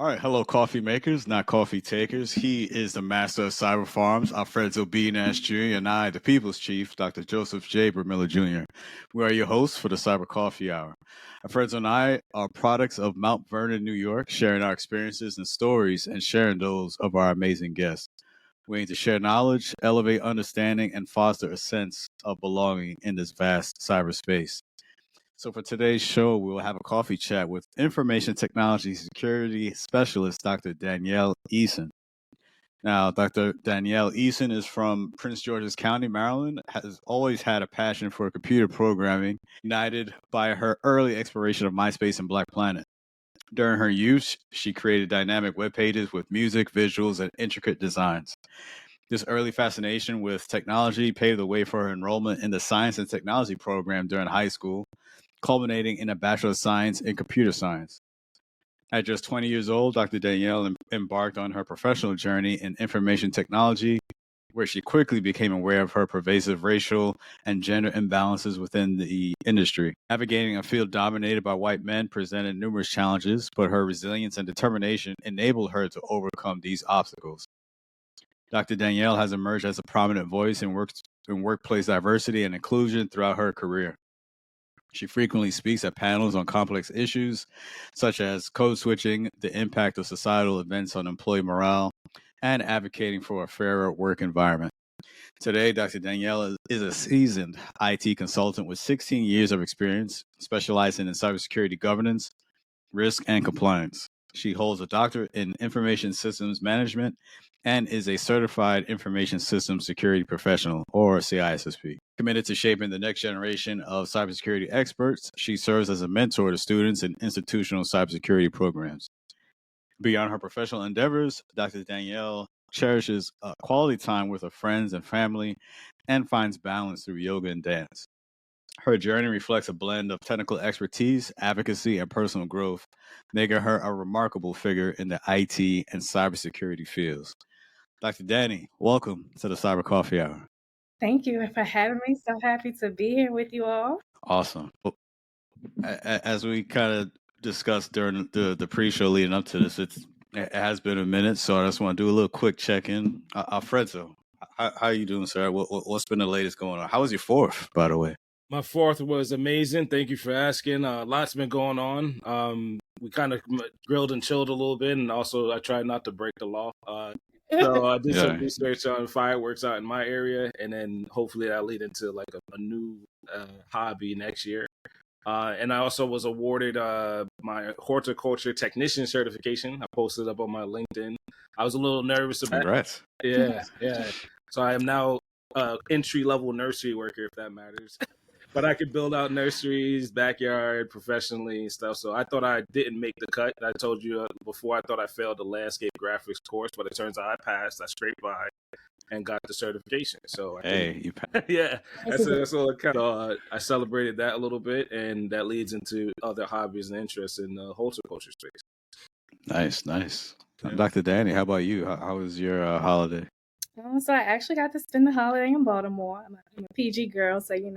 All right, hello, coffee makers, not coffee takers. He is the master of cyber farms, Alfredzo B, Nash Jr., and I, the people's chief, Dr. Joseph J. Burt-Miller Jr. We are your hosts for the Cyber Coffee Hour. Alfredzo and I are products of Mount Vernon, New York, sharing our experiences and stories and sharing those of our amazing guests. We aim to share knowledge, elevate understanding, and foster a sense of belonging in this vast cyberspace. So for today's show, we will have a coffee chat with information technology security specialist, Dr. Dannielle Eason. Now, Dr. Dannielle Eason is from Prince George's County, Maryland, has always had a passion for computer programming, ignited by her early exploration of MySpace and Black Planet. During her youth, she created dynamic web pages with music, visuals, and intricate designs. This early fascination with technology paved the way for her enrollment in the Science and Technology program during high school, culminating in a Bachelor of Science in Computer Science. At just 20 years old, Dr. Dannielle embarked on her professional journey in information technology, where she quickly became aware of her pervasive racial and gender imbalances within the industry. Navigating a field dominated by white men presented numerous challenges, but her resilience and determination enabled her to overcome these obstacles. Dr. Dannielle has emerged as a prominent voice in workplace diversity and inclusion throughout her career. She frequently speaks at panels on complex issues such as code switching, the impact of societal events on employee morale, and advocating for a fairer work environment. Today, Dr. Dannielle is a seasoned IT consultant with 16 years of experience, specializing in cybersecurity governance, risk, and compliance. She holds a doctorate in information systems management and is a certified information systems security professional, or CISSP. Committed to shaping the next generation of cybersecurity experts, she serves as a mentor to students in institutional cybersecurity programs. Beyond her professional endeavors, Dr. Dannielle cherishes quality time with her friends and family and finds balance through yoga and dance. Her journey reflects a blend of technical expertise, advocacy, and personal growth, making her a remarkable figure in the IT and cybersecurity fields. Dr. Danny, welcome to the Cyber Coffee Hour. Thank you for having me. So happy to be here with you all. Awesome. As we kind of discussed during the pre-show leading up to this, it has been a minute, so I just want to do a little quick check-in. Alfredzo, how are you doing, sir? What's been the latest going on? How was your fourth, by the way? My fourth was amazing. Thank you for asking. Lots been going on. We kind of grilled and chilled a little bit, and also I tried not to break the law. So I did some research on fireworks out in my area, and then hopefully that'll lead into like a new hobby next year. And I also was awarded my horticulture technician certification. I posted up on my LinkedIn. I was a little nervous about Congrats. it. Yeah. So I am now entry-level nursery worker, if that matters. But I could build out nurseries, backyard, professionally and stuff. So I thought I didn't make the cut. I told you before, I thought I failed the landscape graphics course, but it turns out I passed. I scraped by and got the certification. So you passed. Yeah, that's all it kind of. I celebrated that a little bit, and that leads into other hobbies and interests in the horticulture space. Nice. Yeah. Dr. Danny, how about you? How was your holiday? So I actually got to spend the holiday in Baltimore. I'm a PG girl, so you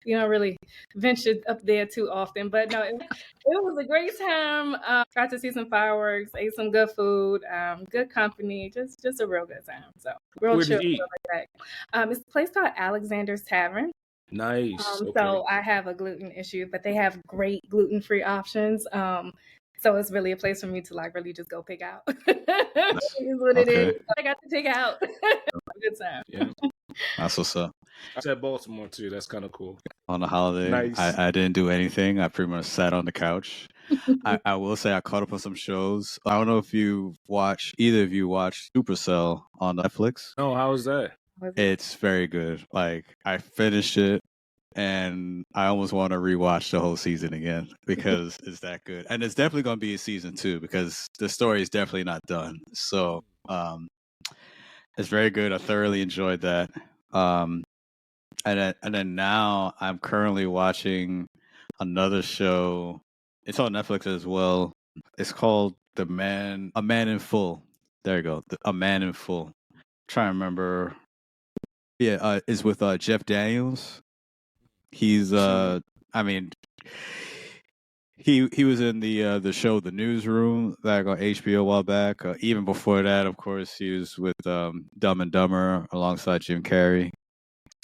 don't really venture up there too often. But no, it was a great time. Got to see some fireworks, ate some good food, good company, just a real good time. So real chill. It's a place called Alexander's Tavern. Nice. Okay. So I have a gluten issue, but they have great gluten-free options. So it's really a place for me to like really just go pick out. It is what it is. I got to pick out. Good time. Yeah. That's what's up. I said Baltimore too. That's kind of cool. On the holiday, nice. I didn't do anything. I pretty much sat on the couch. I will say I caught up on some shows. I don't know if either of you watched Supercell on Netflix. Oh, how was that? It's very good. Like I finished it. And I almost want to rewatch the whole season again because it's that good. And it's definitely going to be a season 2 because the story is definitely not done. So it's very good. I thoroughly enjoyed that. And then now I'm currently watching another show. It's on Netflix as well. It's called A Man in Full. There you go. A Man in Full. I'm trying to remember. Yeah, it's with Jeff Daniels. He's He was in the show The Newsroom back on HBO a while back. Even before that, of course, he was with Dumb and Dumber alongside Jim Carrey.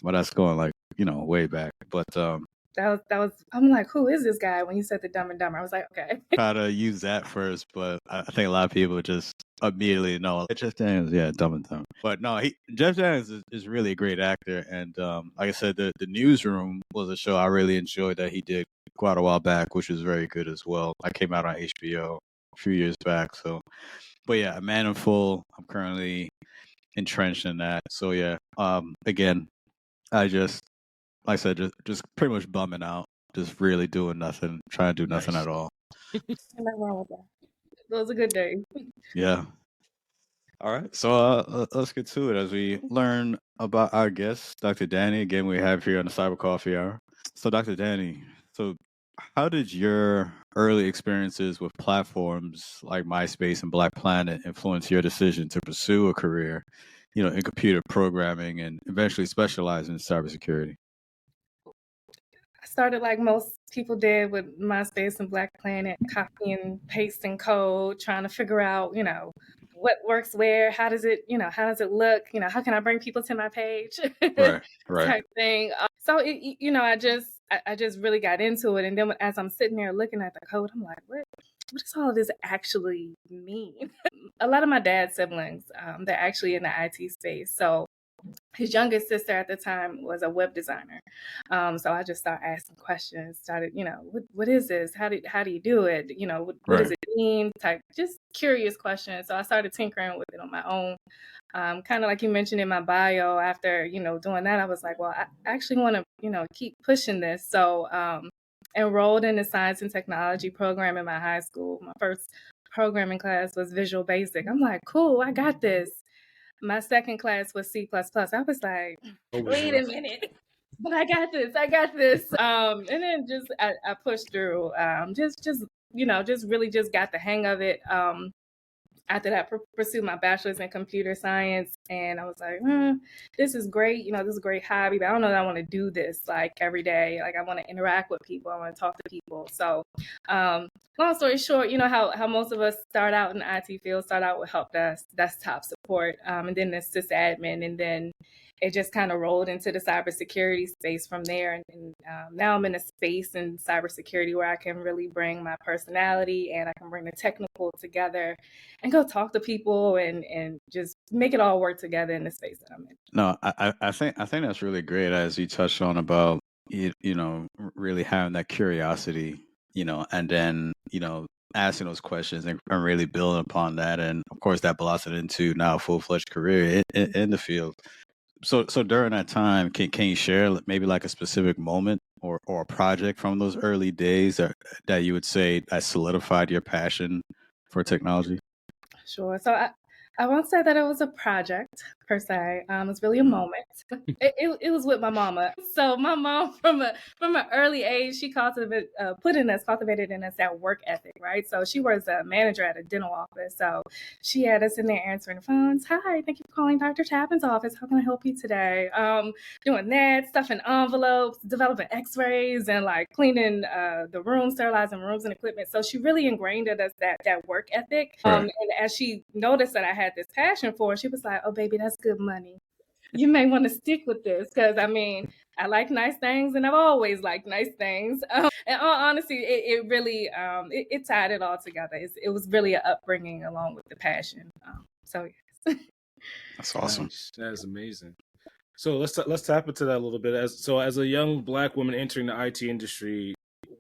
Well, that's going like way back. But that was. I'm like, who is this guy? When you said the Dumb and Dumber, I was like, okay. try to use that first, but I think a lot of people just immediately know Jeff Daniels, yeah, Dumb and Dumber. But no, Jeff Daniels is really a great actor, and like I said, the Newsroom was a show I really enjoyed that he did quite a while back, which was very good as well. I came out on HBO a few years back, so. But yeah, A Man in Full, I'm currently entrenched in that. So yeah, again, I just, like I said, just pretty much bumming out, just really doing nothing, trying to do nothing at all. Nothing wrong with that. Those are good days. Yeah. All right. So let's get to it as we learn about our guest, Dr. Danny. Again, we have here on the Cyber Coffee Hour. So, Dr. Danny, so how did your early experiences with platforms like MySpace and Black Planet influence your decision to pursue a career, in computer programming and eventually specialize in cybersecurity? I started like most people did with MySpace and Black Planet, copying, pasting code, trying to figure out, what works where, how does it look, how can I bring people to my page, Right. type thing. So I just really got into it, and then as I'm sitting there looking at the code, I'm like, what does all of this actually mean? A lot of my dad's siblings, they're actually in the IT space, so his youngest sister at the time was a web designer. So I just started asking questions, started, what is this? How do you do it? What does it mean? Type, just curious questions. So I started tinkering with it on my own. Kind of like you mentioned in my bio, after, doing that, I was like, well, I actually want to, keep pushing this. So enrolled in the science and technology program in my high school. My first programming class was Visual Basic. I'm like, cool, I got this. My second class was C++. I was like, wait a minute, but I got this. And then I pushed through. Just really just got the hang of it. After that, pursued my bachelor's in computer science, and I was like, this is great. This is a great hobby, but I don't know that I want to do this like every day. Like I want to interact with people. I want to talk to people. So, long story short, how most of us start out in the IT field, start out with help desk, desktop support, and then the sysadmin, and then it just kind of rolled into the cybersecurity space from there. And now I'm in a space in cybersecurity where I can really bring my personality and I can bring the technical together and go talk to people and just make it all work together in the space that I'm in. No, I think that's really great, as you touched on about really having that curiosity, and then asking those questions and really building upon that, and of course that blossomed into now a full-fledged career in the field. So during that time, can you share maybe like a specific moment or a project from those early days that you would say that solidified your passion for technology? Sure. So I won't say that it was a project per se. It was really a moment. It was with my mama. So my mom, from an early age, she cultivated in us that work ethic, right? So she was a manager at a dental office. So she had us in there answering the phones. Hi, thank you for calling Dr. Tappan's office. How can I help you today? Doing that, stuffing envelopes, developing X-rays, and like cleaning the room, sterilizing rooms and equipment. So she really ingrained in us that work ethic. And as she noticed that I had this passion for it, she was like, "Oh, baby, that's good money. You may want to stick with this because I like nice things, and I've always liked nice things." And all honesty, it really it tied it all together. It was really an upbringing along with the passion. So yes. That's awesome. Nice. That is amazing. So let's tap into that a little bit. As a young Black woman entering the IT industry,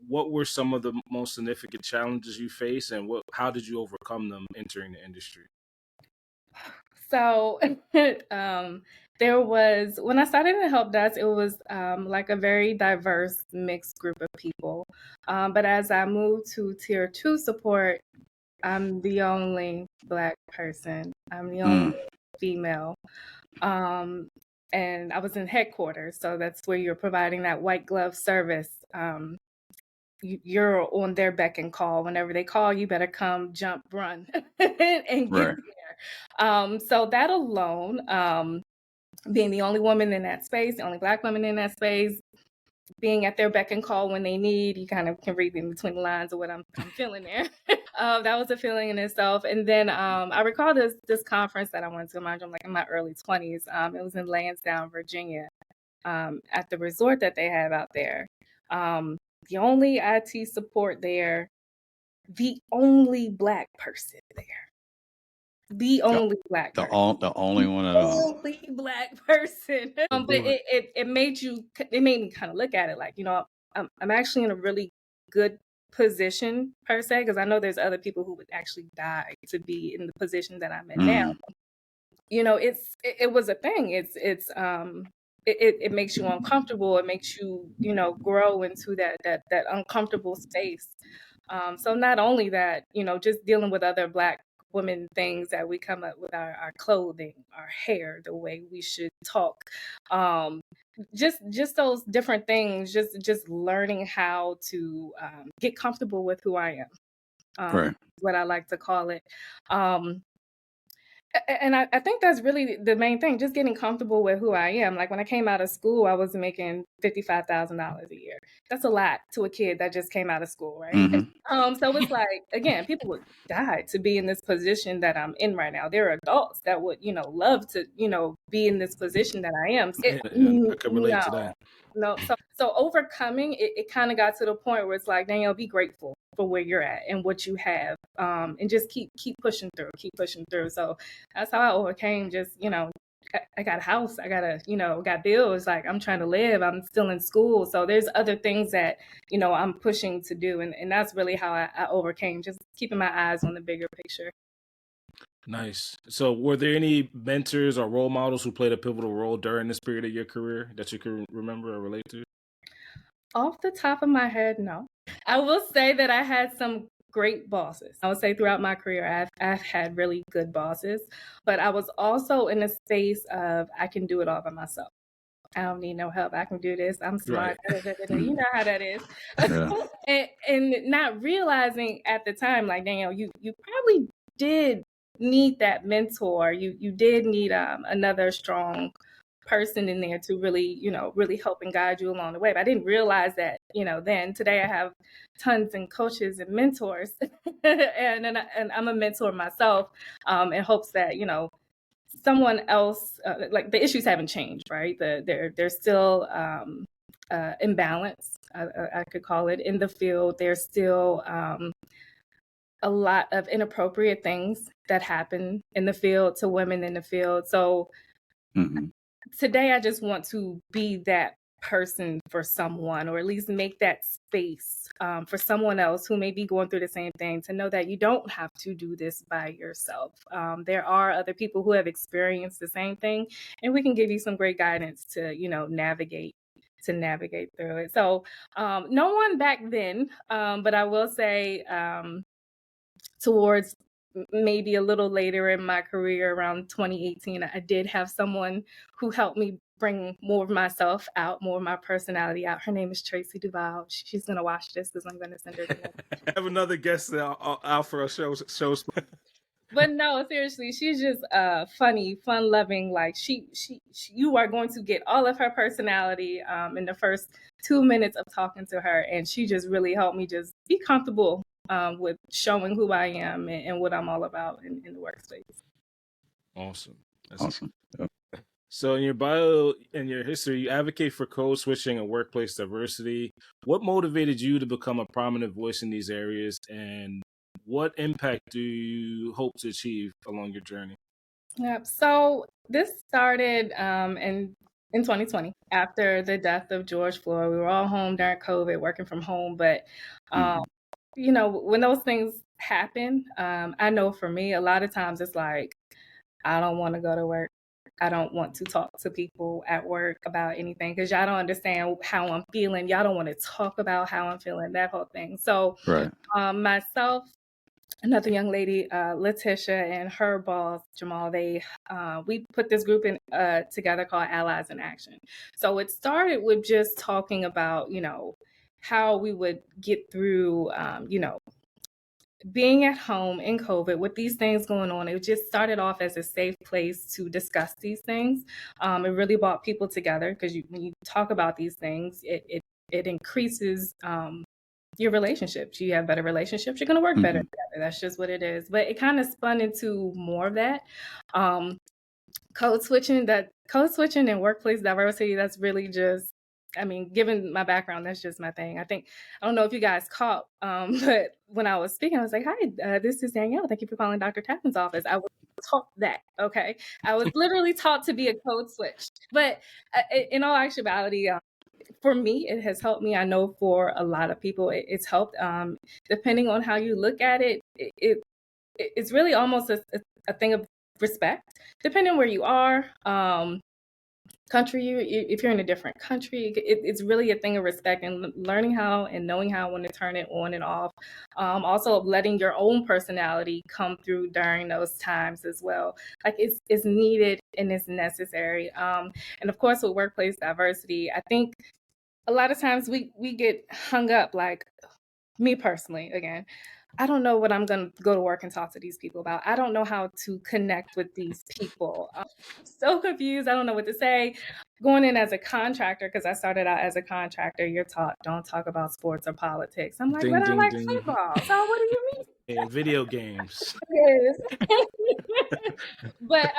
what were some of the most significant challenges you faced, and how did you overcome them entering the industry? So there was, when I started in help desk, it was like a very diverse mixed group of people. But as I moved to tier 2 support, I'm the only Black person. I'm the only female. And I was in headquarters, so that's where you're providing that white glove service. You're on their beck and call. Whenever they call, you better come, jump, run, and get there. So that alone, being the only woman in that space, the only Black woman in that space, being at their beck and call when they need. You kind of can read in between the lines of what I'm feeling there. That was a feeling in itself. And then I recall this conference that I went to, mind you, I'm like in my early 20s. It was in Lansdowne, Virginia, at the resort that they have out there. The only IT support there, the only Black person there. The only Black person. The only one at all. Only Black person. But it made me kind of look at it like, you know, I'm actually in a really good position per se, because I know there's other people who would actually die to be in the position that I'm in now. You know, it was a thing. It makes you uncomfortable. It makes you, you know, grow into that uncomfortable space. So not only that, you know, just dealing with other Black women things that we come up with our clothing, our hair, the way we should talk, just those different things, just learning how to get comfortable with who I am, Right. what I like to call it. And I think that's really the main thing, just getting comfortable with who I am. Like when I came out of school, I was making $55,000 a year. That's a lot to a kid that just came out of school, right? So it's like, again, people would die to be in this position that I'm in right now. There are adults that would, you know, love to, you know, be in this position that I am. I can relate to that. No, so overcoming it kind of got to the point where it's like, Dannielle, be grateful for where you're at and what you have, and just keep pushing through. So that's how I overcame. Just, you know, I got a house, I got got bills. Like I'm trying to live. I'm still in school, so there's other things that, you know, I'm pushing to do, and that's really how I overcame. Just keeping my eyes on the bigger picture. Nice. So were there any mentors or role models who played a pivotal role during this period of your career that you can remember or relate to? Off the top of my head, no. I will say that I had some great bosses. I would say throughout my career, I've had really good bosses, but I was also in a space of I can do it all by myself. I don't need no help. I can do this. I'm smart. Right. You know how that is. Yeah. and not realizing at the time, like, Dannielle, you probably did need that mentor. You did need another strong person in there to really, you know, really help and guide you along the way. But I didn't realize that, you know, then today I have tons and coaches and mentors and I'm a mentor myself, in hopes that, you know, someone else, like the issues haven't changed, right? They're still imbalance, I could call it, in the field. There's still a lot of inappropriate things that happen in the field to women in the field. So today I just want to be that person for someone, or at least make that space for someone else who may be going through the same thing, to know that you don't have to do this by yourself. There are other people who have experienced the same thing, and we can give you some great guidance to, you know, navigate through it. So no one back then, but I will say towards maybe a little later in my career, around 2018, I did have someone who helped me bring more of myself out, more of my personality out. Her name is Tracy Duval. She's going to watch this because I'm going to send her the I have another guest out for a show. But no, seriously, she's just funny, fun-loving. Like you are going to get all of her personality in the first 2 minutes of talking to her, and she just really helped me just be comfortable with showing who I am and what I'm all about in the workspace. Awesome. That's awesome. Yep. So in your bio and your history, you advocate for code switching and workplace diversity. What motivated you to become a prominent voice in these areas, and what impact do you hope to achieve along your journey? Yep. So this started in 2020, after the death of George Floyd. We were all home during COVID, working from home. But, you know, when those things happen, I know for me, a lot of times it's like, I don't want to go to work. I don't want to talk to people at work about anything because y'all don't understand how I'm feeling. Y'all don't want to talk about how I'm feeling, that whole thing. So myself, another young lady, Letitia, and her boss, Jamal, we put this group together called Allies in Action. So it started with just talking about, you know, how we would get through, you know, being at home in COVID with these things going on. It just started off as a safe place to discuss these things. It really brought people together because when you talk about these things, it it increases your relationships. You have better relationships, you're going to work better together. That's just what it is. But it kind of spun into more of that. Code switching and workplace diversity, that's really just, I mean, given my background, that's just my thing. I don't know if you guys caught, but when I was speaking, I was like, hi, this is Dannielle. Thank you for calling Dr. Tappan's office. I was taught that, okay? I was literally taught to be a code switch. But in all actuality, for me, it has helped me. I know for a lot of people, it's helped. Depending on how you look at it, it's really almost a thing of respect, depending on where you are. Country, if you're in a different country, it's really a thing of respect and learning how and knowing how when to turn it on and off. Also letting your own personality come through during those times as well. Like it's needed and it's necessary. And of course, with workplace diversity, I think a lot of times we get hung up, like me personally, again, I don't know what I'm going to go to work and talk to these people about. I don't know how to connect with these people. I'm so confused. I don't know what to say. Going in as a contractor, because I started out as a contractor, you're taught, don't talk about sports or politics. I'm like, but I like football. So what do you mean? And video games. Yes. But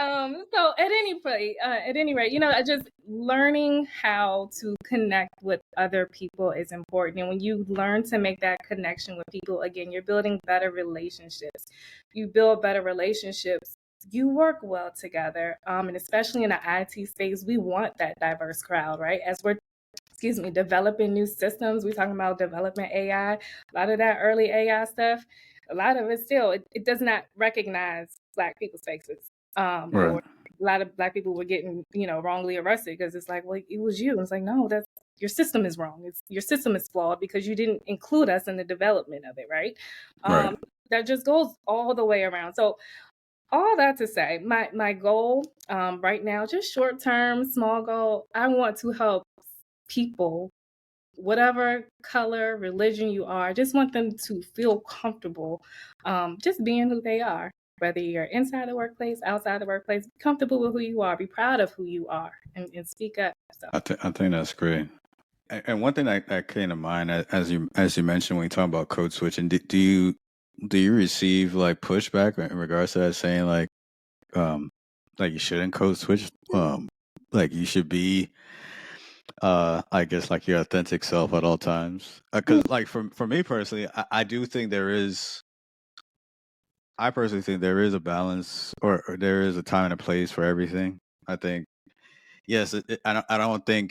so at any rate, you know, just learning how to connect with other people is important. And when you learn to make that connection with people, again, you're building better relationships. You build better relationships, you work well together. And especially in the IT space, we want that diverse crowd, right? As we're developing new systems, we're talking about development AI, a lot of that early AI stuff, a lot of it still, it does not recognize Black people's faces. Right. Or a lot of Black people were getting, you know, wrongly arrested because it's like, well, it was you. It's like, no, that's your system is wrong. Your system is flawed because you didn't include us in the development of it, right? Right. That just goes all the way around. So all that to say, my goal right now, just short term, small goal, I want to help people, whatever color, religion you are, just want them to feel comfortable just being who they are. Whether you're inside the workplace, outside the workplace, be comfortable with who you are, be proud of who you are, and speak up. So. I think that's great. And one thing that came to mind as you mentioned when you talk about code switching, do you receive like pushback in regards to that, saying like you shouldn't code switch, like you should be I guess like your authentic self at all times? Because like for me personally, I do think I personally think there is a balance, or there is a time and a place for everything. I think yes, I don't think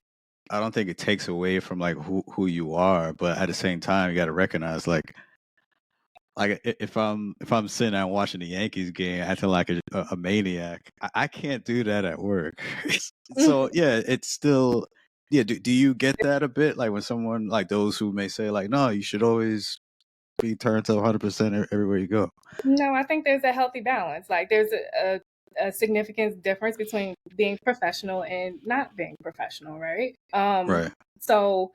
it takes away from like who you are, but at the same time, you got to recognize like if I'm sitting there watching the Yankees game, acting like a maniac, I can't do that at work. So yeah, it's still yeah. Do you get that a bit, like when someone like those who may say like, no, you should always be turned to 100% everywhere you go? No, I think there's a healthy balance. Like there's a significant difference between being professional and not being professional, right? Right. So,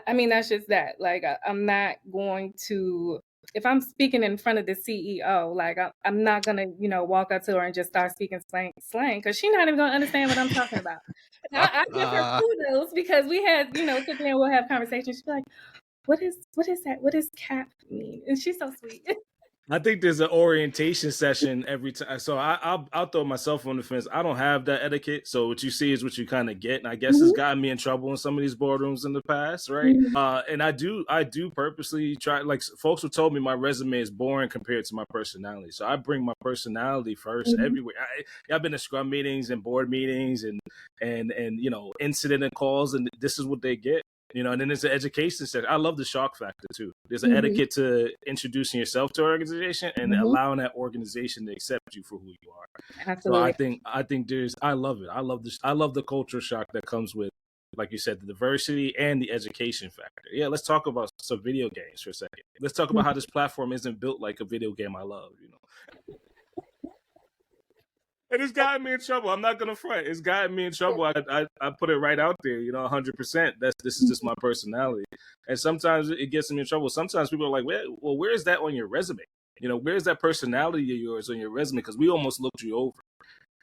I mean, that's just that. Like, I'm not going to, if I'm speaking in front of the CEO, like, I'm not going to, you know, walk up to her and just start speaking slang, because she's not even going to understand what I'm talking about. I give her kudos because we had, you know, sit there and we'll have conversations. She's like, what is that? What does cap mean? And she's so sweet. I think there's an orientation session every time. So I'll throw myself on the fence. I don't have that etiquette. So what you see is what you kind of get. And I guess it's gotten me in trouble in some of these boardrooms in the past, right? And I do purposely try, like folks have told me my resume is boring compared to my personality. So I bring my personality first everywhere. I've been to scrum meetings and board meetings and you know, incident and calls, and this is what they get. You know, and then there's the education section. I love the shock factor too. There's an etiquette to introducing yourself to an organization and allowing that organization to accept you for who you are. Absolutely. So I think I love it. I love the culture shock that comes with, like you said, the diversity and the education factor. Yeah, let's talk about some video games for a second. Let's talk about how this platform isn't built like a video game I love, you know. And it's gotten me in trouble. I'm not gonna front. It's gotten me in trouble. I put it right out there, you know, 100%. This is just my personality. And sometimes it gets me in trouble. Sometimes people are like, well, where is that on your resume? You know, where's that personality of yours on your resume? Because we almost looked you over.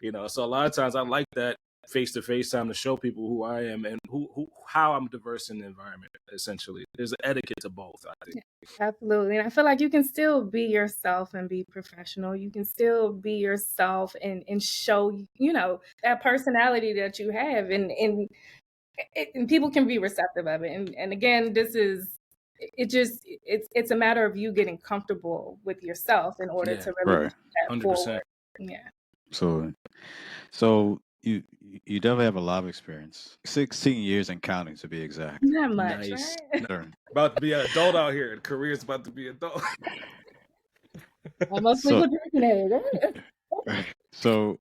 You know, so a lot of times I like that face-to-face time to show people who I am and how I'm diverse in the environment. Essentially, there's an etiquette to both, I think. Absolutely. And I feel like you can still be yourself and be professional. You can still be yourself and show, that personality that you have, and people can be receptive of it. And again, it's a matter of you getting comfortable with yourself in order to really move that 100%. forward. Yeah. So you definitely have a lot of experience. 16 years and counting, to be exact. Not much, Nice. right? About to be an adult out here. The career's about to be adult. Almost legal drinking age. So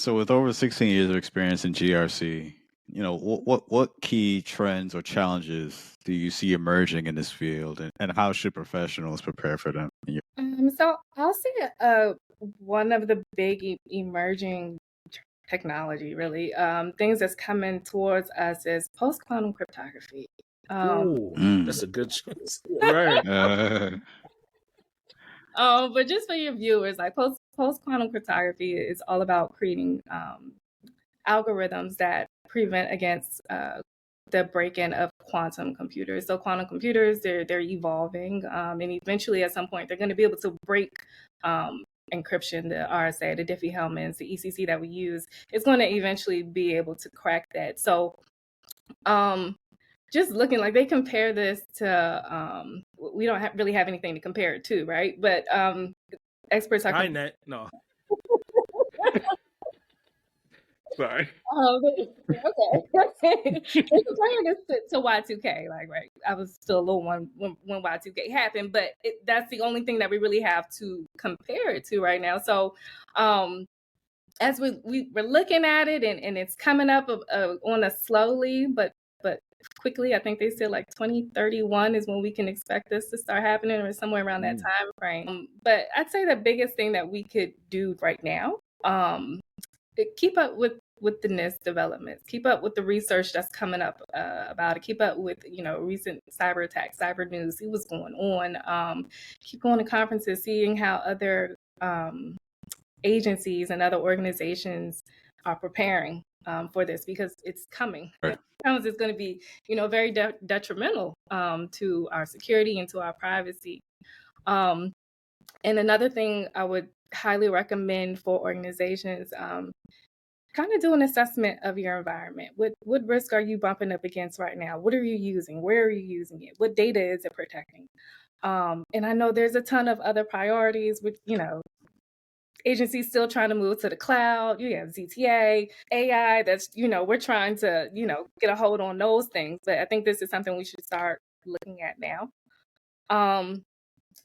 with over 16 years of experience in GRC, what key trends or challenges do you see emerging in this field, and how should professionals prepare for them? So I'll say one of the big emerging technology, really, things that's coming towards us is post-quantum cryptography. That's a good choice. Right. But just for your viewers, like post-quantum cryptography is all about creating algorithms that prevent against the break-in of quantum computers. So quantum computers, they're evolving, and eventually at some point they're going to be able to break encryption, the RSA, the Diffie-Hellmans, the ECC that we use. It's going to eventually be able to crack that. So just looking, like, they compare this to, we don't really have anything to compare it to, right? But experts are... Skynet, no. Sorry. Okay. They're comparing this to Y2K, like, right? I was still a little one when Y2K happened, but that's the only thing that we really have to compare it to right now. So as we're looking at it, and it's coming up on us slowly, but quickly. I think they said like 2031 is when we can expect this to start happening, or somewhere around that time frame. But I'd say the biggest thing that we could do right now, keep up with the NIST developments, keep up with the research that's coming up about it, keep up with recent cyber attacks, cyber news, see what's going on, keep going to conferences, seeing how other agencies and other organizations are preparing for this, because it's coming. Right. It's going to be very detrimental to our security and to our privacy. And another thing I would highly recommend for organizations, kind of do an assessment of your environment. What risk are you bumping up against right now? What are you using? Where are you using it? What data is it protecting? And I know there's a ton of other priorities with, agencies still trying to move to the cloud. You have ZTA, AI, that's, we're trying to, get a hold on those things. But I think this is something we should start looking at now. And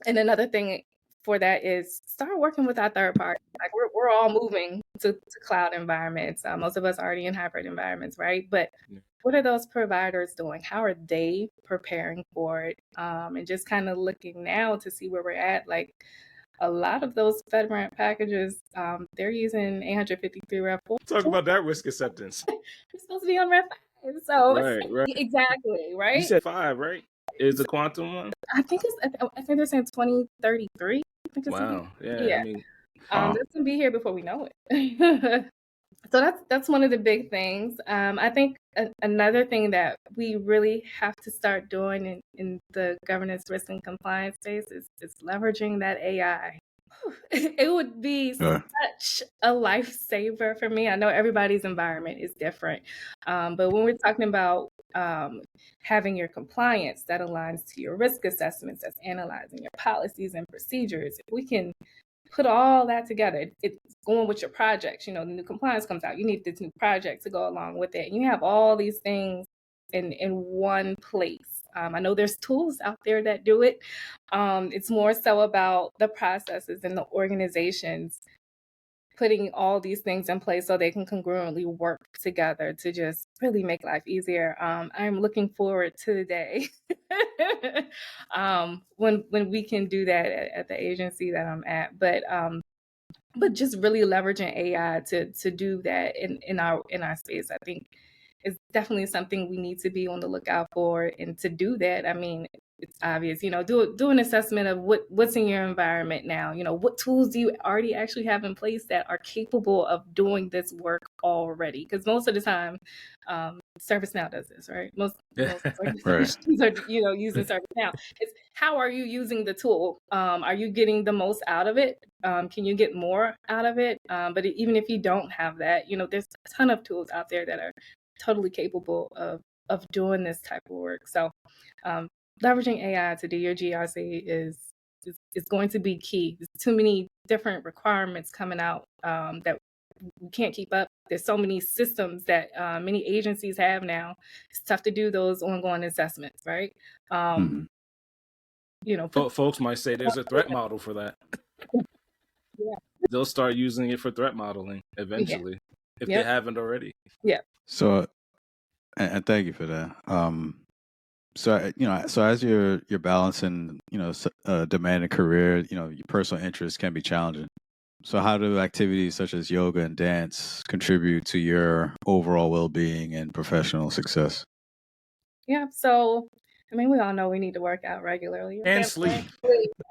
another thing for that is start working with our third party. Like, we're all moving to cloud environments. Most of us already in hybrid environments, right? But what are those providers doing? How are they preparing for it? And just kind of looking now to see where we're at. Like, a lot of those FedRAMP packages, they're using 853 Rev 4. Talk about that risk acceptance. It's supposed to be on Rev 5. So right. Exactly, right? You said 5, right? Is the quantum one? I think they're saying 2033. I think it's wow. Yeah. Yeah. I mean, that's gonna be here before we know it. So that's one of the big things. I think another thing that we really have to start doing in the governance, risk, and compliance space is leveraging that AI. It would be such a lifesaver for me. I know everybody's environment is different, but when we're talking about having your compliance that aligns to your risk assessments, that's analyzing your policies and procedures, if we can put all that together, it's going with your projects. The new compliance comes out, you need this new project to go along with it, and you have all these things in one place. I know there's tools out there that do it. It's more so about the processes and the organizations putting all these things in place so they can congruently work together to just really make life easier. I'm looking forward to the day when we can do that at the agency that I'm at. But just really leveraging AI to do that in our space, I think, is definitely something we need to be on the lookout for. And to do that, I mean, it's obvious. Do an assessment of what's in your environment now. What tools do you already actually have in place that are capable of doing this work already? Because most of the time, ServiceNow does this, right? Most organizations are using ServiceNow. It's how are you using the tool? Are you getting the most out of it? Can you get more out of it? But even if you don't have that, there's a ton of tools out there that are totally capable of doing this type of work. So leveraging AI to do your GRC is going to be key. There's too many different requirements coming out that we can't keep up. There's so many systems that many agencies have now. It's tough to do those ongoing assessments, right? Folks might say there's a threat model for that. Yeah. They'll start using it for threat modeling eventually, if they haven't already. Yeah. So, and thank you for that. So as you're balancing, demanding career, your personal interests can be challenging. So how do activities such as yoga and dance contribute to your overall well-being and professional success? Yeah. So, we all know we need to work out regularly and sleep.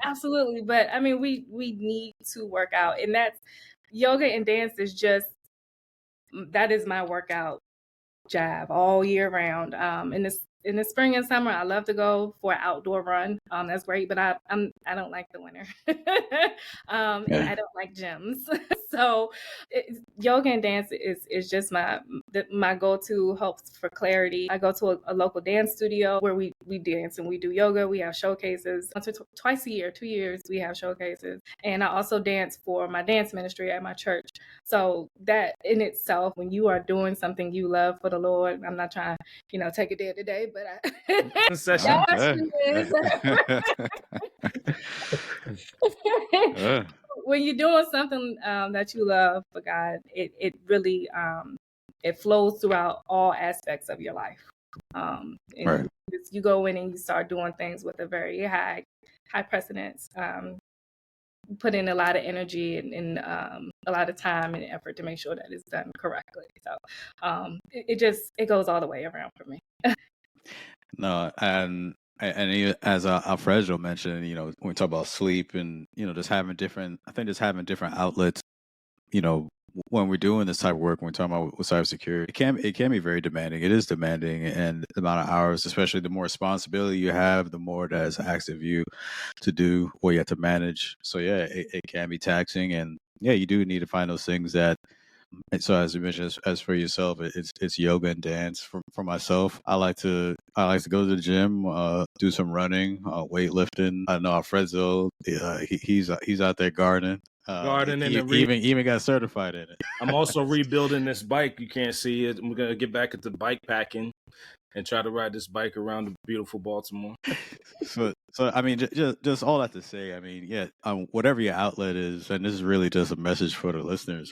Absolutely. But we need to work out, and that's yoga and dance that is my workout jab all year round. In the spring and summer, I love to go for an outdoor run. That's great, but I don't like the winter, and I don't like gyms. So yoga and dance is just my go-to helps for clarity. I go to a local dance studio where we dance and we do yoga. We have showcases twice a year, 2 years we have showcases, and I also dance for my dance ministry at my church. So that in itself, when you are doing something you love for the Lord, I'm not trying to take a day to day, but when you're doing something that you love for God, it really it flows throughout all aspects of your life. You go in and you start doing things with a very high precedence. Put in a lot of energy and a lot of time and effort to make sure that it's done correctly. So it goes all the way around for me. No, and as Alfredzo mentioned, when we talk about sleep and just having different outlets, when we're doing this type of work, when we're talking about with cybersecurity, it can be very demanding. It is demanding, and the amount of hours, especially the more responsibility you have, the more that is asked of you to do what you have to manage. So it can be taxing, and you do need to find those things that. And so as you mentioned, as for yourself, it's yoga and dance. For myself, I like to go to the gym, do some running, weightlifting. I know Alfredzo, he's out there gardening. Even got certified in it. I'm also rebuilding this bike. You can't see it. I'm gonna get back into bike packing and try to ride this bike around the beautiful Baltimore. So just all that to say, whatever your outlet is, and this is really just a message for the listeners.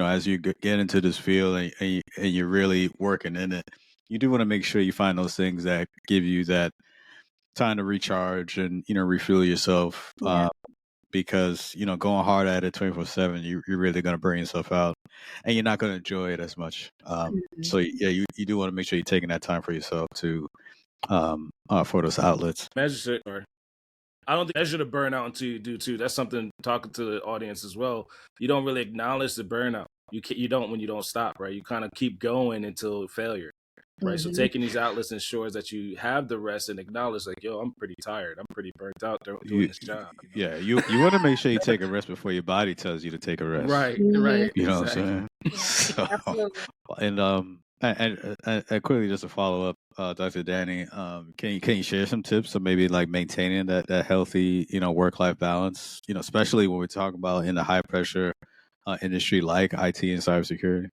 As you get into this field and you're really working in it, you do want to make sure you find those things that give you that time to recharge and refuel yourself. Because going hard at it 24/7, you're really going to burn yourself out, and you're not going to enjoy it as much. So you do want to make sure you're taking that time for yourself to for those outlets. I don't think measure the burnout until you do too. That's something talking to the audience as well. You don't really acknowledge the burnout. You don't when you don't stop, right? You kind of keep going until failure. Right. So taking these outlets ensures that you have the rest and acknowledge like, yo, I'm pretty tired. I'm pretty burnt out doing this job. Yeah. You want to make sure you take a rest before your body tells you to take a rest. Right. You know what I'm saying? Absolutely. And quickly just to follow up, Dr. Danny, can you share some tips of maybe like maintaining that healthy, work-life balance, especially when we're talking about in the high pressure industry like IT and cybersecurity?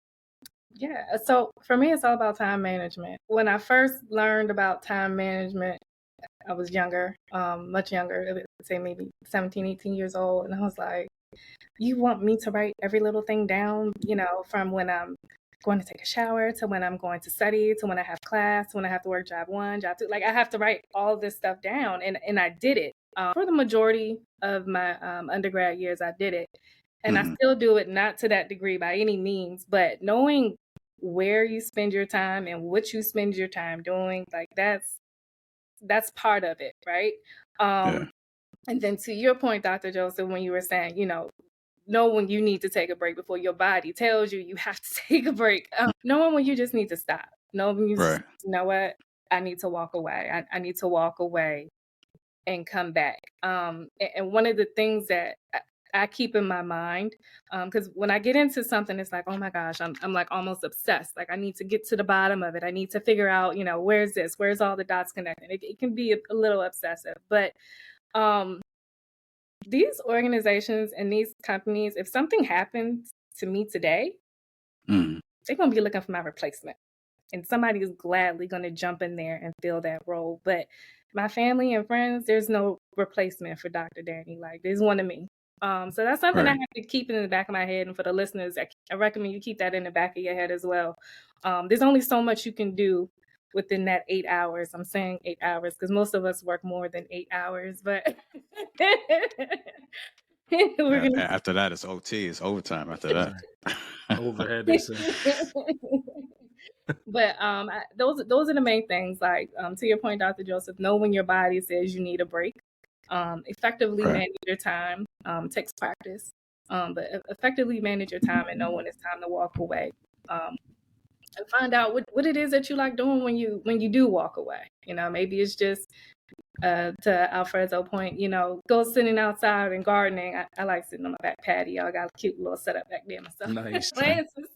Yeah. So for me, it's all about time management. When I first learned about time management, I was younger, much younger, I would say maybe 17, 18 years old. And I was like, you want me to write every little thing down, from when I'm going to take a shower to when I'm going to study to when I have class, to when I have to work job 1, job 2. Like I have to write all this stuff down. And I did it for the majority of my undergrad years. I did it. And I still do it, not to that degree by any means, but knowing where you spend your time and what you spend your time doing, like that's that's part of it, right? And then to your point, Dr. Joseph, when you were saying, know when you need to take a break before your body tells you have to take a break. Knowing when you just need to stop. Knowing when you know what? I need to walk away. I need to walk away and come back. And one of the things that I keep in my mind, because when I get into something, it's like, oh my gosh, I'm like almost obsessed. Like I need to get to the bottom of it. I need to figure out, where's this? Where's all the dots connected? It can be a little obsessive, but these organizations and these companies, if something happens to me today, they're going to be looking for my replacement. And somebody is gladly going to jump in there and fill that role. But my family and friends, there's no replacement for Dr. Danny. Like, there's one of me. So that's something I have to keep in the back of my head. And for the listeners, I recommend you keep that in the back of your head as well. There's only so much you can do within that 8 hours. I'm saying 8 hours because most of us work more than 8 hours. But after that, it's OT. It's overtime after that. Overhead, they say. But those are the main things. Like to your point, Dr. Joseph, know when your body says you need a break. Effectively manage your time. Takes practice. But effectively manage your time and know when it's time to walk away. And find out what it is that you like doing when you do walk away. Maybe it's just to Alfredo's point, go sitting outside and gardening. I like sitting on my back patio. I got a cute little setup back there myself. Nice.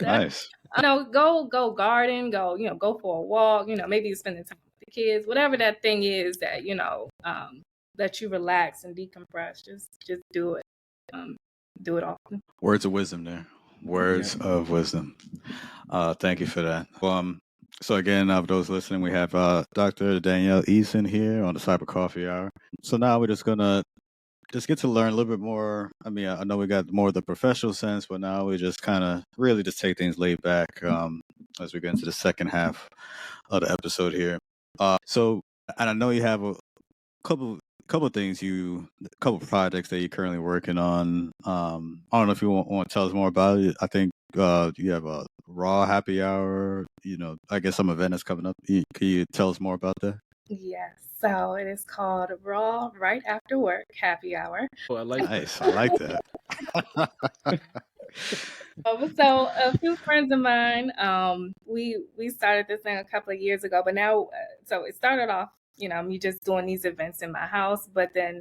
Nice. Go garden, go for a walk, maybe you're spending time with the kids, whatever that thing is that, that you relax and decompress, just do it. Do it often. Words of wisdom there. Words of wisdom. Thank you for that. So again, for those listening, we have Dr. Dannielle Eason here on the Cyber Coffee Hour. So now we're just gonna get to learn a little bit more. I mean, I know we got more of the professional sense, but now we just kind of really just take things laid back as we get into the second half of the episode here. So, and I know you have a couple things couple projects that you're currently working on. I don't know if you want to tell us more about it. I think you have a Raw happy hour, I guess some event is coming up. Can you tell us more about that? Yes. So it is called Raw Right After Work Happy Hour. Oh, I like nice. I like that. So a few friends of mine, we started this thing a couple of years ago, but now, so it started off, me just doing these events in my house, but then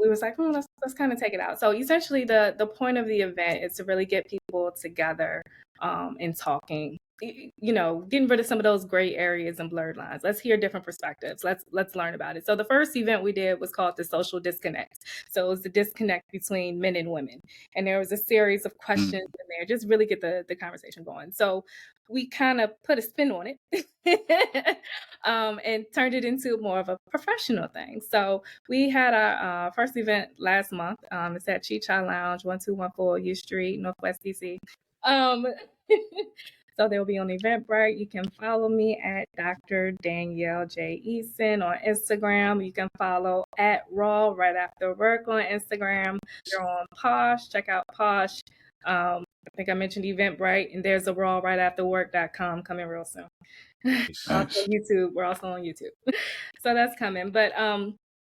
we was like, let's kind of take it out. So essentially the point of the event is to really get people together and talking, getting rid of some of those gray areas and blurred lines. Let's hear different perspectives. Let's learn about it. So the first event we did was called the Social Disconnect. So it was the disconnect between men and women. And there was a series of questions in there, just really get the conversation going. So we kind of put a spin on it and turned it into more of a professional thing. So we had our first event last month. It's at Chi Lounge, 1214 U Street, Northwest DC. So they'll be on Eventbrite. You can follow me at Dr. Dannielle J. Eason on Instagram. You can follow at Raw Right After Work on Instagram. They're on Posh. Check out Posh. I think I mentioned Eventbrite, and there's a rawrightafterwork.com coming real soon. Nice. Also YouTube. We're also on YouTube. So that's coming. But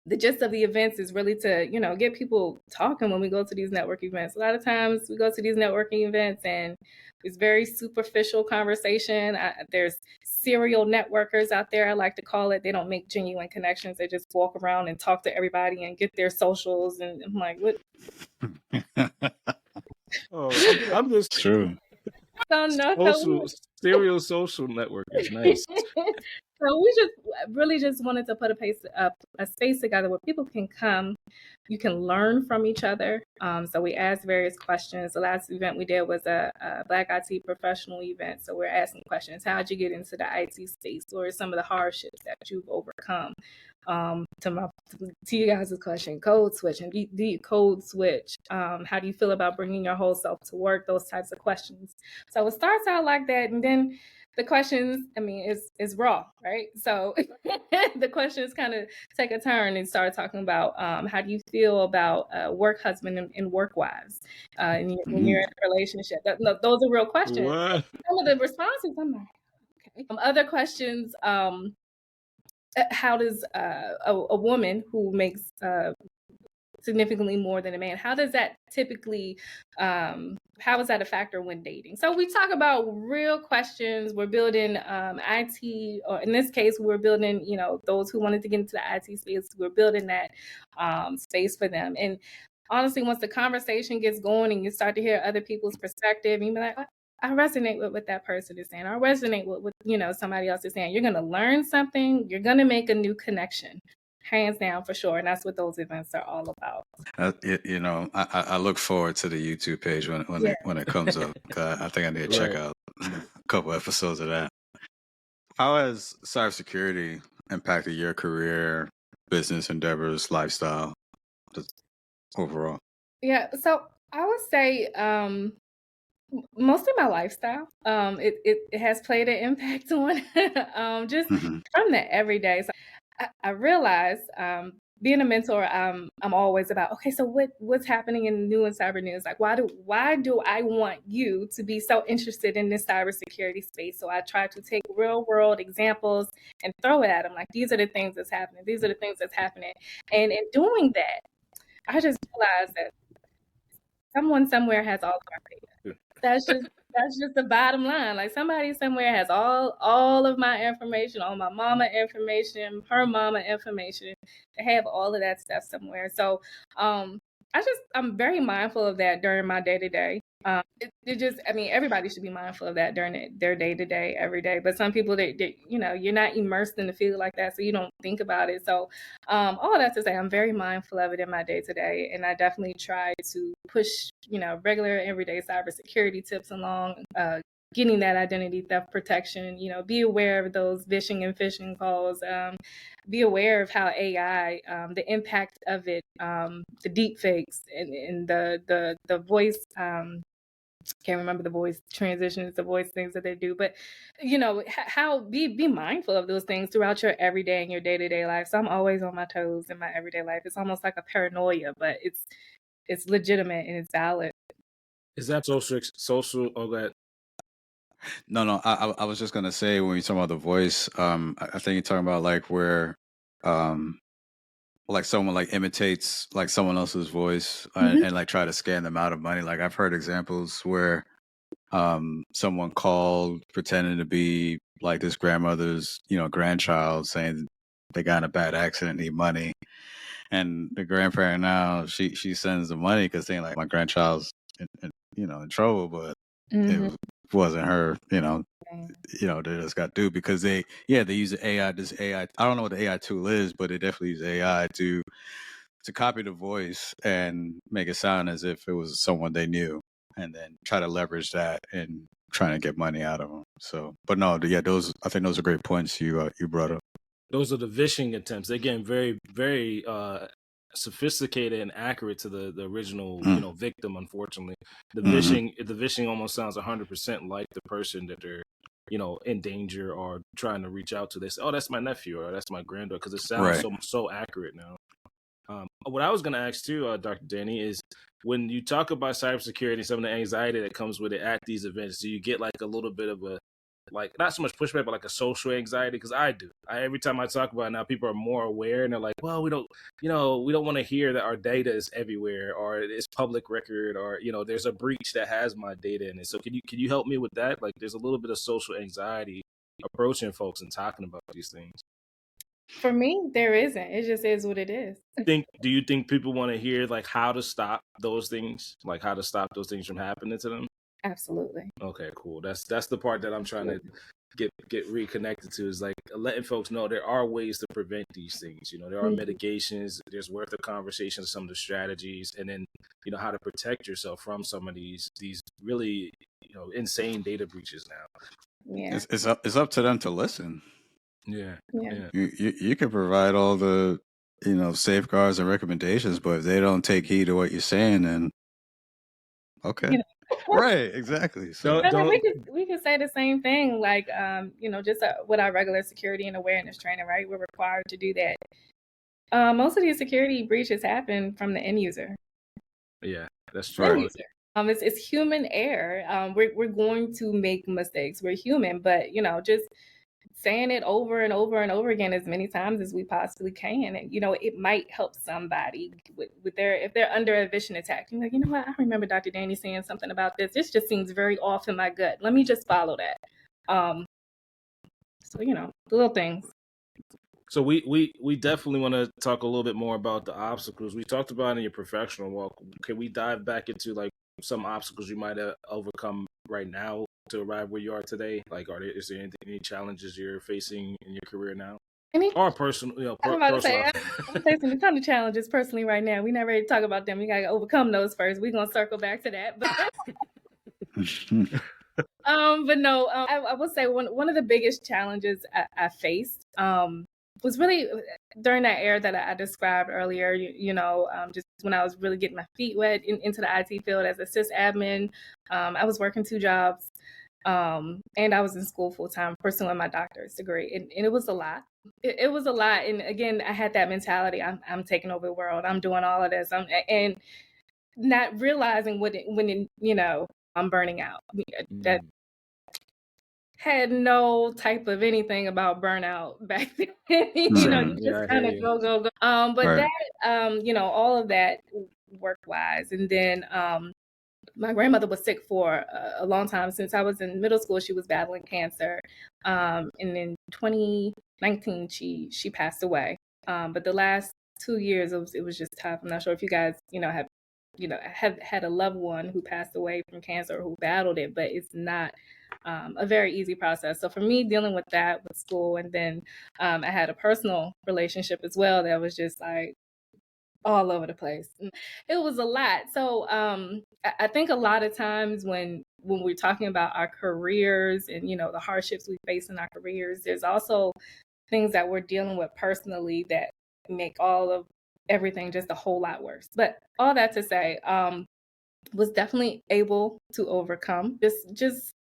the gist of the events is really to, get people talking when we go to these network events. A lot of times we go to these networking events and it's very superficial conversation. There's serial networkers out there, I like to call it. They don't make genuine connections. They just walk around and talk to everybody and get their socials. And I'm like, what? I'm just true. Serial social network is nice. So we really wanted to put a space together where people can come. You can learn from each other. So we asked various questions. The last event we did was a Black IT professional event. So we're asking questions. How'd you get into the IT space? Or some of the hardships that you've overcome? To you guys' question, code switching. Do you code switch? How do you feel about bringing your whole self to work? Those types of questions. So it starts out like that, and then the questions, is raw, right? So the questions kind of take a turn and start talking about how do you feel about work husband and work wives when you're in a relationship? Those are real questions. What? Some of the responses, I'm like, okay. Other questions, how does a woman who makes significantly more than a man, how does that typically, how is that a factor when dating? So we talk about real questions. We're building IT, or in this case, we're building, those who wanted to get into the IT space, we're building that space for them. And honestly, once the conversation gets going and you start to hear other people's perspective, you be like, I resonate with what that person is saying. I resonate with what somebody else is saying. You're going to learn something. You're going to make a new connection. Hands down, for sure. And that's what those events are all about. I look forward to the YouTube page when it comes up. I think I need to check out a couple episodes of that. How has cybersecurity impacted your career, business endeavors, lifestyle, just overall? Yeah, so I would say mostly my lifestyle. It has played an impact on just from the everyday. So I realized being a mentor, I'm always about, okay, so what's happening in new and cyber news? Like, why do I want you to be so interested in this cybersecurity space? So I try to take real world examples and throw it at them. Like, these are the things that's happening. These are the things that's happening. And in doing that, I just realized that someone somewhere has all of our data. That's just the bottom line. Like, somebody somewhere has all of my information, all my mama information, her mama information. They have all of that stuff somewhere. So I'm very mindful of that during my day-to-day. Everybody should be mindful of that during their day-to-day, every day. But some people, you're not immersed in the field like that, so you don't think about it. So all that to say, I'm very mindful of it in my day-to-day, and I definitely try to push, regular everyday cybersecurity tips along, getting that identity theft protection, be aware of those vishing and phishing calls, be aware of how AI, the impact of it, the deep fakes and the voice, can't remember the voice transitions, the voice things that they do, but how be mindful of those things throughout your everyday and your day-to-day life. So I'm always on my toes in my everyday life. It's almost like a paranoia, but it's legitimate and it's valid. Is that social? Oh, go ahead. No, I was just gonna say, when you talk about the voice, I think you're talking about like where like someone like imitates like someone else's voice and like try to scam them out of money. Like, I've heard examples where someone called pretending to be like this grandmother's grandchild, saying they got in a bad accident, need money, and the grandparent now she sends the money because saying like, my grandchild's in trouble, but it wasn't her. They just got due because they use the AI. This AI, I don't know what the AI tool is, but they definitely use AI to copy the voice and make it sound as if it was someone they knew, and then try to leverage that and trying to get money out of them. So, but no, I think those are great points you brought up. Those are the vishing attempts. They're getting very, very sophisticated and accurate to the original victim. Unfortunately, the vishing almost sounds 100% like the person that they're in danger or trying to reach out to. They say, oh, that's my nephew or that's my granddaughter, because it sounds so accurate now. What I was going to ask too, Dr. Danny, is when you talk about cybersecurity and some of the anxiety that comes with it at these events, do you get like a little bit of a, like, not so much pushback, but like a social anxiety? Because I do. Every time I talk about it now, people are more aware and they're like, well, we don't want to hear that our data is everywhere or it's public record or, there's a breach that has my data in it. So can you help me with that? Like, there's a little bit of social anxiety approaching folks and talking about these things. For me, there isn't. It just is what it is. Do you think people want to hear like how to stop those things, like how to stop those things from happening to them? Absolutely. Okay, cool. That's the part that I'm trying to get reconnected to, is like letting folks know there are ways to prevent these things. There are mitigations. There's worth of conversations, some of the strategies, and then how to protect yourself from some of these really insane data breaches now. Yeah, it's up to them to listen. Yeah. You can provide all the safeguards and recommendations, but if they don't take heed to what you're saying, then okay. Right, exactly. So we could say the same thing, like just with our regular security and awareness training, right? We're required to do that. Most of these security breaches happen from the end user. Yeah, that's true. It's human error. We're going to make mistakes. We're human, but just saying it over and over and over again as many times as we possibly can. And, it might help somebody with if they're under a vision attack. You're like, you know what? I remember Dr. Danny saying something about this. This just seems very off in my gut. Let me just follow that. So, the little things. So we definitely want to talk a little bit more about the obstacles we talked about in your professional walk. Can we dive back into like some obstacles you might have overcome right now to arrive where you are today? Like, is there any challenges you're facing in your career now? Or personal, I'm facing a ton of challenges personally right now. We're not ready to talk about them. We got to overcome those first. We're going to circle back to that. But but no, I will say one of the biggest challenges I faced was really during that era that I described earlier, just when I was really getting my feet wet into the IT field as a sysadmin. I was working 2 jobs and I was in school full time pursuing my doctorate degree. And it was a lot. It was a lot. And again, I had that mentality. I'm taking over the world. I'm doing all of this. And not realizing when I'm burning out. That had no type of anything about burnout back then. You just kind of go. But right. That, all of that work-wise. And then my grandmother was sick for a long time. Since I was in middle school, she was battling cancer. And in 2019, she passed away. But the last 2 years, it was just tough. I'm not sure if you guys, have had a loved one who passed away from cancer or who battled it, but it's not a very easy process. So for me, dealing with that with school, and then I had a personal relationship as well that was just like all over the place. It was a lot. So I think a lot of times when we're talking about our careers and, the hardships we face in our careers, there's also things that we're dealing with personally that make all of everything just a whole lot worse. But all that to say, was definitely able to overcome just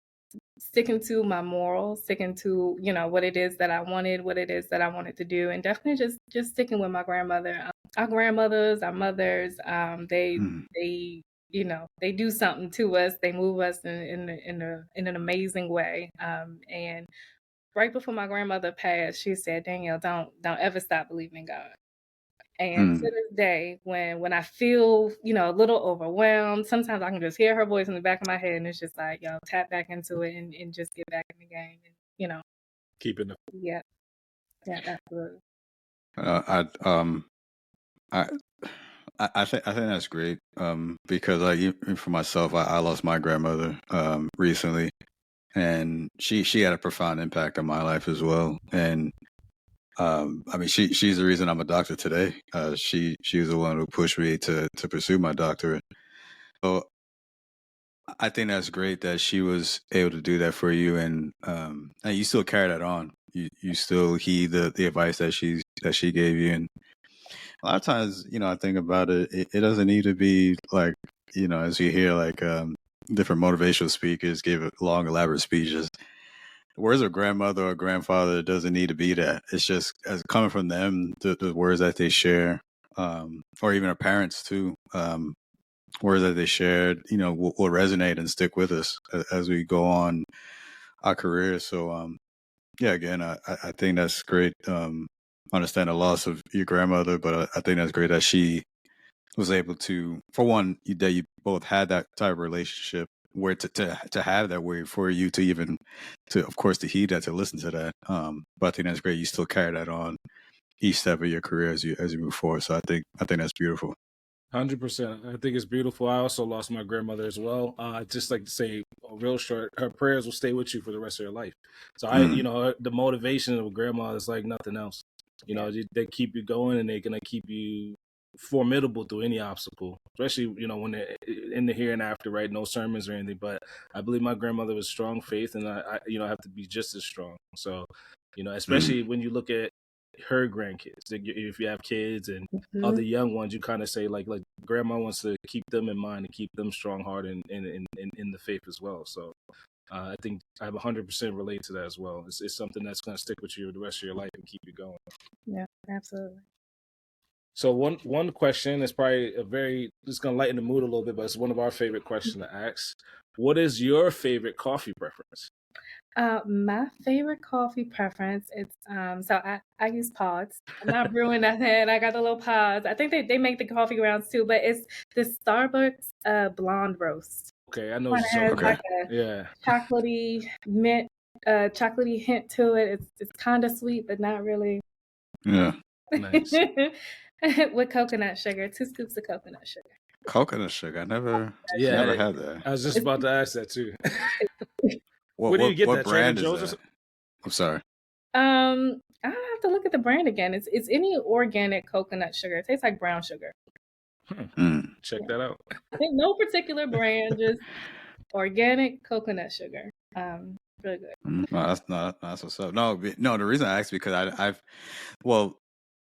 sticking to my morals, sticking to, what it is that I wanted to do, and definitely just sticking with my grandmother. Our grandmothers, our mothers, they do something to us. They move us in an amazing way. And right before my grandmother passed, she said, "Dannielle, don't ever stop believing in God." And to this day, when I feel, a little overwhelmed, sometimes I can just hear her voice in the back of my head, and it's just like, tap back into it and just get back in the game, and keeping it. Yeah, absolutely. I think that's great. Because like even for myself, I lost my grandmother recently, and she had a profound impact on my life as well. And she's the reason I'm a doctor today. She was the one who pushed me to pursue my doctorate. So I think that's great that she was able to do that for you, and you still carry that on. You still heed the advice that she gave you. And a lot of times, I think about it, it doesn't need to be like, as you hear like different motivational speakers give long, elaborate speeches. Words of grandmother or grandfather, it doesn't need to be that. It's just as coming from them, the words that they share, or even our parents too, words that they shared, will resonate and stick with us as we go on our careers. So, again, I think that's great. Understand the loss of your grandmother, but I think that's great that she was able to, for one, that you both had that type of relationship where to have that way for you to even of course to heed that, to listen to that. But I think that's great. You still carry that on each step of your career as you move forward. So I think that's beautiful. 100%. I think it's beautiful. I also lost my grandmother as well. I just like to say, real short, her prayers will stay with you for the rest of your life. So the motivation of a grandma is like nothing else. They keep you going, and they're gonna keep you formidable through any obstacle, especially when they're in the here and after, right? No sermons or anything, but I believe my grandmother was strong faith, and I have to be just as strong. So especially when you look at her grandkids, if you have kids and other young ones, you kind of say like grandma wants to keep them in mind and keep them strong hearted and in the faith as well. So I think I 100% relate to that as well. It's something that's going to stick with you the rest of your life and keep you going. Yeah, absolutely. So one question is probably it's going to lighten the mood a little bit, but it's one of our favorite questions to ask. What is your favorite coffee preference? My favorite coffee preference, it's so I use pods. I'm not brewing nothing. I got the little pods. I think they make the coffee grounds too, but it's the Starbucks blonde roast. Okay, I know Kind what of you're has talking like about. a Yeah. chocolatey mint, chocolatey hint to it. It's kind of sweet, but not really. Yeah. Nice. With coconut sugar, 2 scoops of coconut sugar. Coconut sugar. I never Yeah, had that. I was just about to ask that too. What Where do you get that? Trader brand is Joe's or that? I'm sorry. I have to look at the brand again. It's any organic coconut sugar. It tastes like brown sugar. Check that out. No particular brand, just organic coconut sugar. Really good. No, that's what's up. No, the reason I asked because well,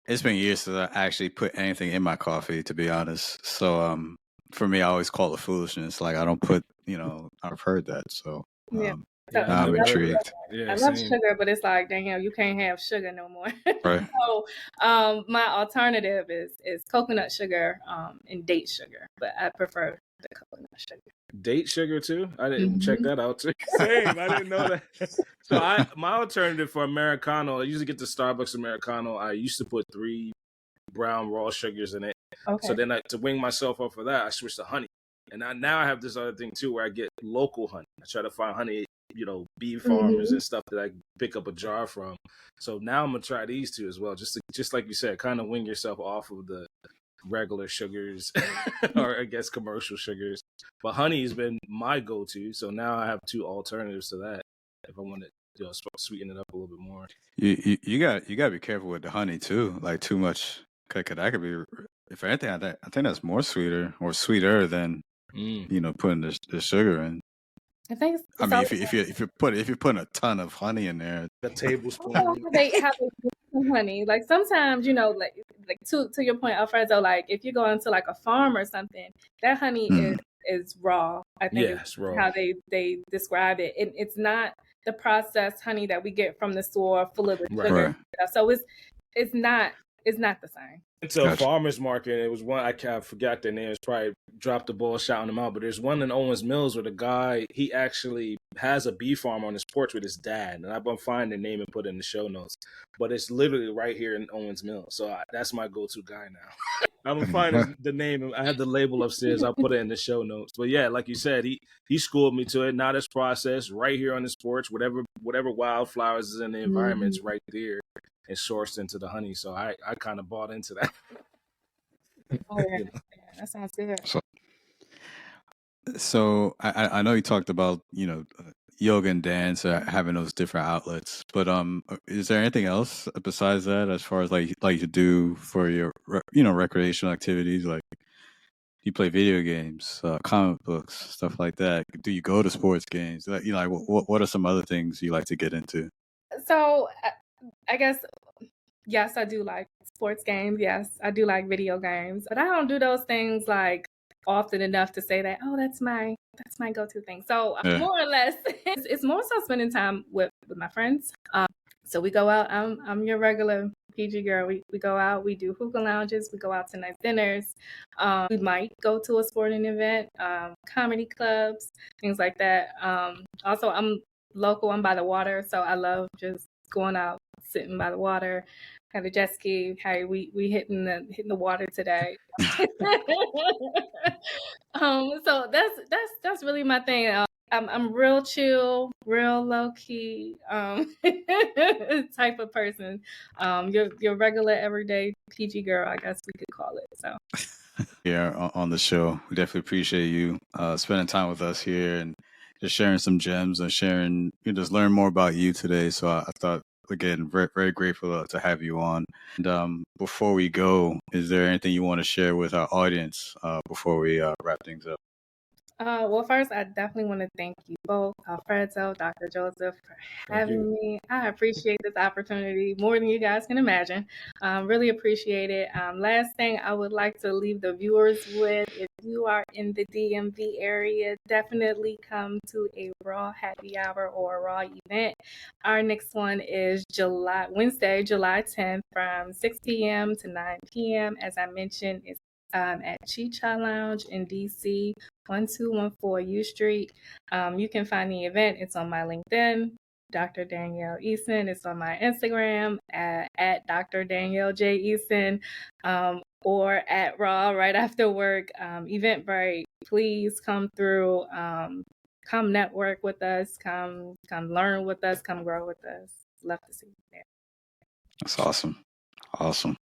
it's been years since I actually put anything in my coffee, to be honest. So for me, I always call it foolishness. Like I don't put, I've heard that. So Yeah. Yeah, now I I'm never heard of intrigued. it. Yeah, I love same. sugar, but it's like, dang, you can't have sugar no more. Right. So my alternative is coconut sugar and date sugar, but I prefer the coconut sugar. Date sugar too? I didn't check that out too. Same. I didn't know that. So my alternative for Americano, I usually get the Starbucks Americano. I used to put 3 brown raw sugars in it. Okay. So then to wing myself up for that, I switched to honey. And now I have this other thing too where I get local honey. I try to find honey, bee farmers and stuff that I pick up a jar from. So now I'm gonna try these 2 as well. Just like you said, kind of wing yourself off of the regular sugars or I guess commercial sugars. But honey has been my go-to. So now I have 2 alternatives to that if I want to sweeten it up a little bit more. You got to be careful with the honey too. Like too much, cause that could be. If anything, I think that's more sweeter than putting the sugar in. I think I mean, if you're putting a ton of honey in there, a tablespoon. How they do honey. Like sometimes, like to your point, Alfredo, like if you go into like a farm or something, that honey is raw. I think it's raw. how they describe it. It's not the processed honey that we get from the store full of the sugar. Right. So it's not the same. It's a farmer's market. It was one I forgot their name. It's probably dropped the ball shouting them out. But there's one in Owens Mills where the guy, he actually has a bee farm on his porch with his dad. And I'm going to find the name and put it in the show notes. But it's literally right here in Owens Mills. So that's my go-to guy now. I'm going to find the name. I have the label upstairs. I'll put it in the show notes. But yeah, like you said, he schooled me to it. Now it's processed right here on his porch. Whatever wildflowers is in the environment's right there. And sourced into the honey, so I kind of bought into that. Oh yeah, that sounds good. So I know you talked about yoga and dance, having those different outlets, but is there anything else besides that as far as like you do for your recreational activities? Like you play video games, comic books, stuff like that. Do you go to sports games? Like what are some other things you like to get into? So I guess, yes, I do like sports games. Yes, I do like video games, but I don't do those things like often enough to say that, oh, that's my go-to thing. So more or less, it's more so spending time with my friends. So we go out. I'm your regular PG girl. We go out. We do hookah lounges. We go out to nice dinners. We might go to a sporting event, comedy clubs, things like that. Also, I'm local. I'm by the water, so I love just going out, sitting by the water. Have a jet ski. Hey, we hitting the water today. So that's really my thing. I'm real chill, real low key type of person. Your regular everyday PG girl, I guess we could call it. So yeah, on the show, we definitely appreciate you spending time with us here and just sharing some gems and sharing, just learn more about you today. So I thought, again, very, very grateful to have you on. And before we go, is there anything you want to share with our audience before we wrap things up? Well, first, I definitely want to thank you both, Alfredo, Dr. Joseph, for having me. I appreciate this opportunity more than you guys can imagine. Really appreciate it. Last thing I would like to leave the viewers with, if you are in the DMV area, definitely come to a Raw happy hour or a Raw event. Our next one is Wednesday, July 10th from 6 p.m. to 9 p.m. As I mentioned, it's at Chicha Lounge in DC, 1214 U Street. You can find the event. It's on my LinkedIn. Dr. Dannielle Eason. It's on my Instagram at Dr. Dannielle J. Eason, or at Raw right after work. Eventbrite, please come through. Come network with us. Come learn with us. Come grow with us. Love to see you there. That's awesome. Awesome.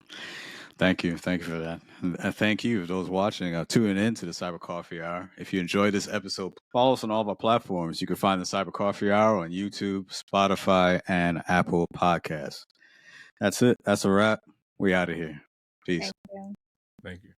Thank you. Thank you for that. And thank you, those watching, tuning in to the Cyber Coffee Hour. If you enjoyed this episode, follow us on all of our platforms. You can find the Cyber Coffee Hour on YouTube, Spotify, and Apple Podcasts. That's it. That's a wrap. We out of here. Peace. Thank you. Thank you.